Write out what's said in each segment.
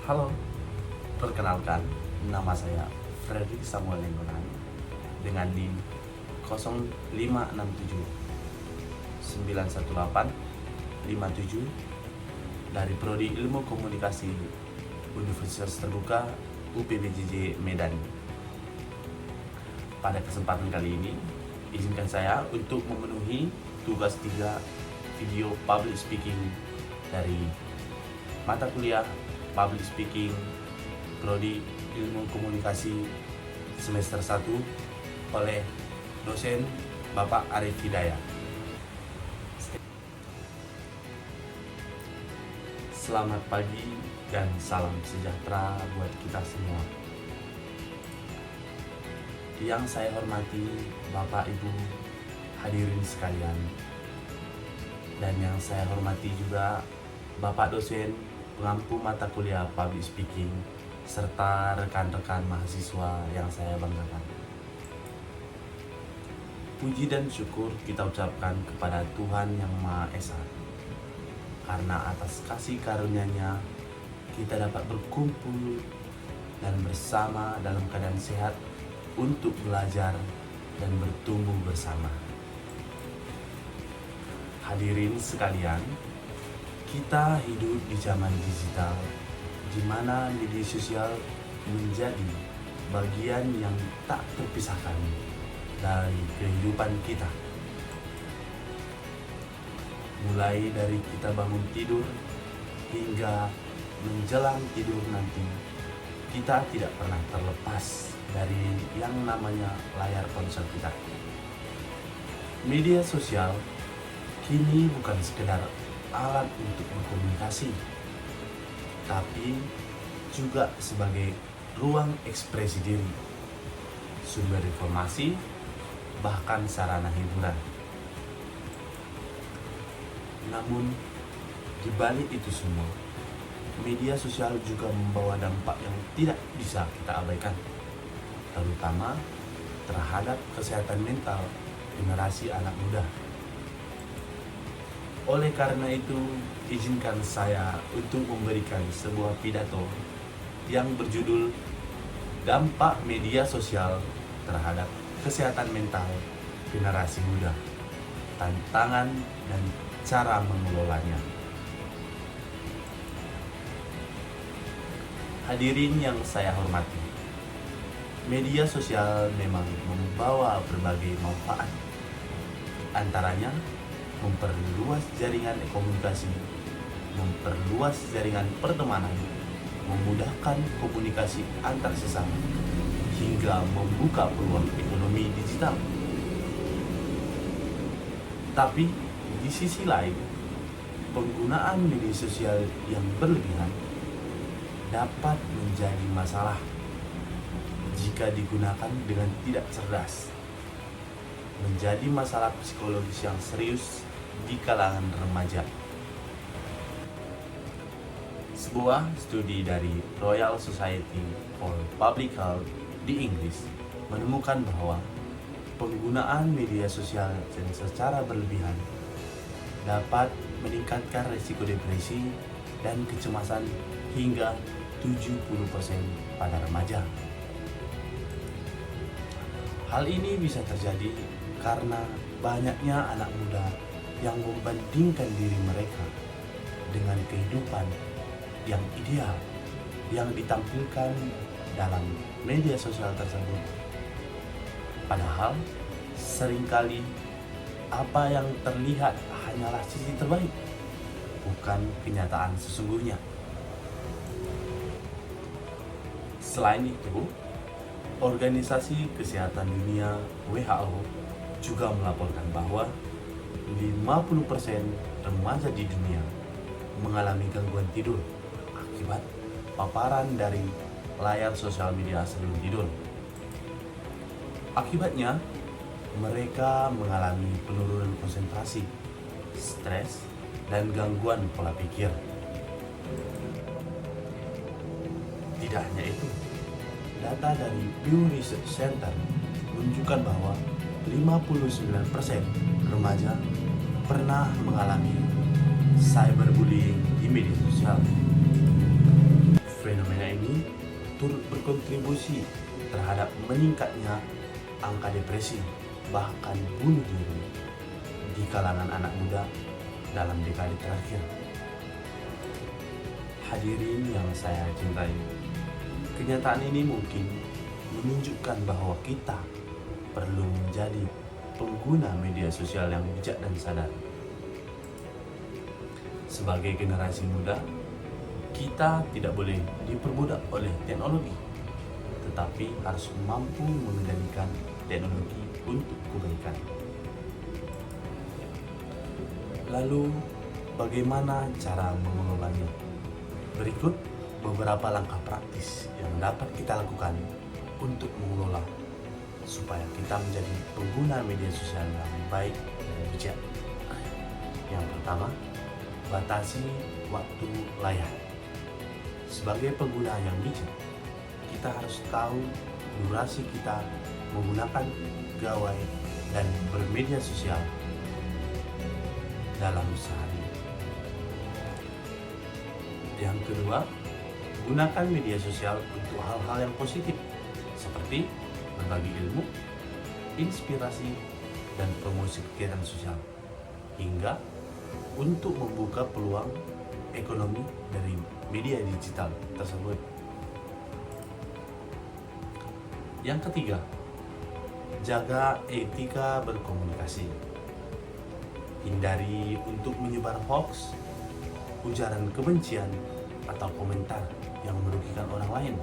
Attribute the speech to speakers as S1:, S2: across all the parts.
S1: Halo, perkenalkan, nama saya Fredrik Samuel Lenggonan dengan NIM 0567 918 57 dari Prodi Ilmu Komunikasi Universitas Terbuka UPBJJ Medan. Pada kesempatan kali ini, izinkan saya untuk memenuhi tugas 3 video public speaking dari mata kuliah Public Speaking Prodi Ilmu Komunikasi semester 1 oleh dosen Bapak Arif Hidayat. Selamat pagi dan salam sejahtera buat kita semua. Yang saya hormati Bapak Ibu hadirin sekalian, dan yang saya hormati juga Bapak dosen pengampu mata kuliah Public Speaking serta rekan-rekan mahasiswa yang saya banggakan. Puji dan syukur kita ucapkan kepada Tuhan Yang Maha Esa, karena atas kasih karunia-Nya kita dapat berkumpul dan bersama dalam keadaan sehat untuk belajar dan bertumbuh bersama. Hadirin sekalian, kita hidup di zaman digital, di mana media sosial menjadi bagian yang tak terpisahkan dari kehidupan kita. Mulai dari kita bangun tidur hingga menjelang tidur nanti, kita tidak pernah terlepas dari yang namanya layar ponsel kita. Media sosial kini bukan sekedar alat untuk berkomunikasi, tapi juga sebagai ruang ekspresi diri, sumber informasi, bahkan sarana hiburan. Namun, di balik itu semua, media sosial juga membawa dampak yang tidak bisa kita abaikan, terutama terhadap kesehatan mental generasi anak muda. Oleh karena itu, izinkan saya untuk memberikan sebuah pidato yang berjudul Dampak Media Sosial Terhadap Kesehatan Mental Generasi Muda, Tantangan dan Cara Mengelolanya. Hadirin yang saya hormati, media sosial memang membawa berbagai manfaat, antaranya memperluas jaringan komunikasi, memperluas jaringan pertemanan, memudahkan komunikasi antar sesama, hingga membuka peluang ekonomi digital. Tapi di sisi lain, penggunaan media sosial yang berlebihan dapat menjadi masalah jika digunakan dengan tidak cerdas, menjadi masalah psikologis yang serius di kalangan remaja. Sebuah studi dari Royal Society for Public Health di Inggris menemukan bahwa penggunaan media sosial secara berlebihan dapat meningkatkan risiko depresi dan kecemasan hingga 70% pada remaja. Hal ini bisa terjadi karena banyaknya anak muda yang membandingkan diri mereka dengan kehidupan yang ideal yang ditampilkan dalam media sosial tersebut. Padahal seringkali apa yang terlihat hanyalah sisi terbaik, bukan kenyataan sesungguhnya. Selain itu, Organisasi Kesehatan Dunia (WHO) juga melaporkan bahwa 50% remaja di dunia mengalami gangguan tidur akibat paparan dari layar sosial media sebelum tidur. Akibatnya, mereka mengalami penurunan konsentrasi, stres, dan gangguan pola pikir. Tidak hanya itu, data dari Pew Research Center menunjukkan bahwa 59% remaja pernah mengalami cyberbullying di media sosial. ini turut berkontribusi terhadap meningkatnya angka depresi, bahkan bunuh diri di kalangan anak muda dalam dekade terakhir. Hadirin yang saya cintai, kenyataan ini mungkin menunjukkan bahwa kita perlu menjadi pengguna media sosial yang bijak dan sadar. Sebagai generasi muda, kita tidak boleh diperbudak oleh teknologi, tetapi harus mampu mengendalikan teknologi untuk kebaikan. Lalu, bagaimana cara mengelolanya? Berikut beberapa langkah praktis yang dapat kita lakukan untuk mengelola supaya kita menjadi pengguna media sosial yang baik dan bijak. Yang pertama, batasi waktu layar. Sebagai pengguna yang bijak, kita harus tahu durasi kita menggunakan gawai dan bermedia sosial dalam sehari. Yang kedua, gunakan media sosial untuk hal-hal yang positif seperti berbagi ilmu, inspirasi, dan promosi kegiatan sosial, hingga untuk membuka peluang ekonomi dari media digital tersebut. Yang ketiga, jaga etika berkomunikasi. Hindari untuk menyebar hoax, ujaran kebencian, atau komentar yang merugikan orang lain.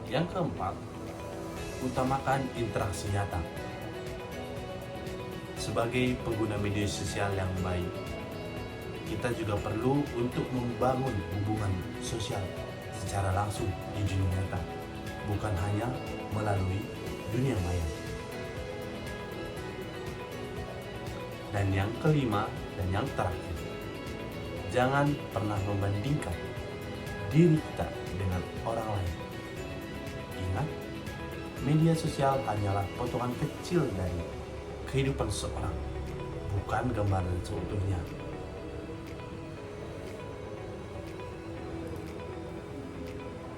S1: Yang keempat, utamakan interaksi nyata. Sebagai pengguna media sosial yang baik, kita juga perlu untuk membangun hubungan sosial secara langsung di dunia nyata, bukan hanya melalui dunia maya. Dan yang kelima dan yang terakhir, jangan pernah membandingkan diri kita dengan orang lain. Ingat, media sosial hanyalah potongan kecil dari kehidupan seseorang, bukan gambaran seutuhnya.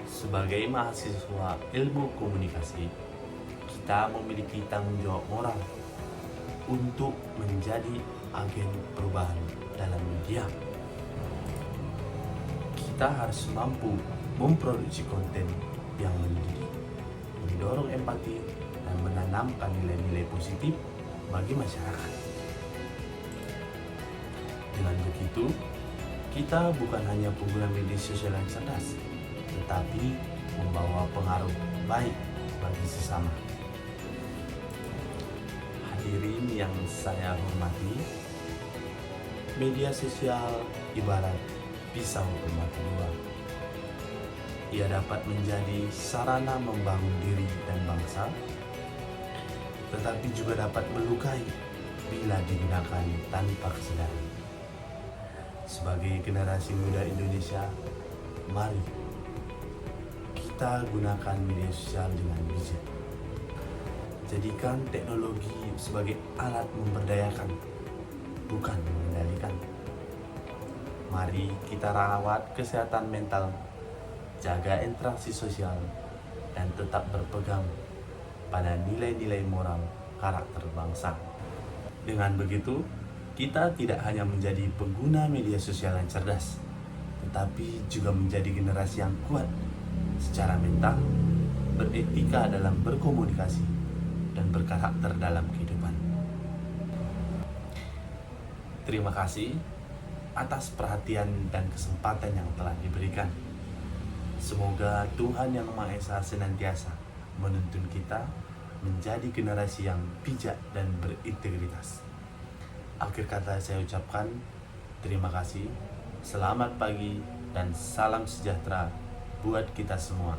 S1: Sebagai mahasiswa ilmu komunikasi, kita memiliki tanggung jawab moral untuk menjadi agen perubahan dalam media. Kita harus mampu memproduksi konten yang mendidik, mendorong empati, dan menanamkan nilai-nilai positif bagi masyarakat. Dengan begitu, kita bukan hanya pengguna media sosial yang cerdas, tetapi membawa pengaruh baik bagi sesama. Hadirin yang saya hormati, media sosial ibarat pisau bermata dua. Ia dapat menjadi sarana membangun diri dan bangsa, tetapi juga dapat melukai bila digunakan tanpa kesadaran. Sebagai generasi muda Indonesia, mari kita gunakan media sosial dengan bijak. Jadikan teknologi sebagai alat memberdayakan, bukan mengendalikan. Mari kita rawat kesehatan mental, jaga interaksi sosial, dan tetap berpegang pada nilai-nilai moral karakter bangsa. Dengan begitu, kita tidak hanya menjadi pengguna media sosial yang cerdas, tetapi juga menjadi generasi yang kuat secara mental, beretika dalam berkomunikasi, dan berkarakter dalam kehidupan. Terima kasih atas perhatian dan kesempatan yang telah diberikan. Semoga Tuhan Yang Maha Esa senantiasa menuntun kita menjadi generasi yang bijak dan berintegritas. Akhir kata saya ucapkan terima kasih, selamat pagi, dan salam sejahtera buat kita semua.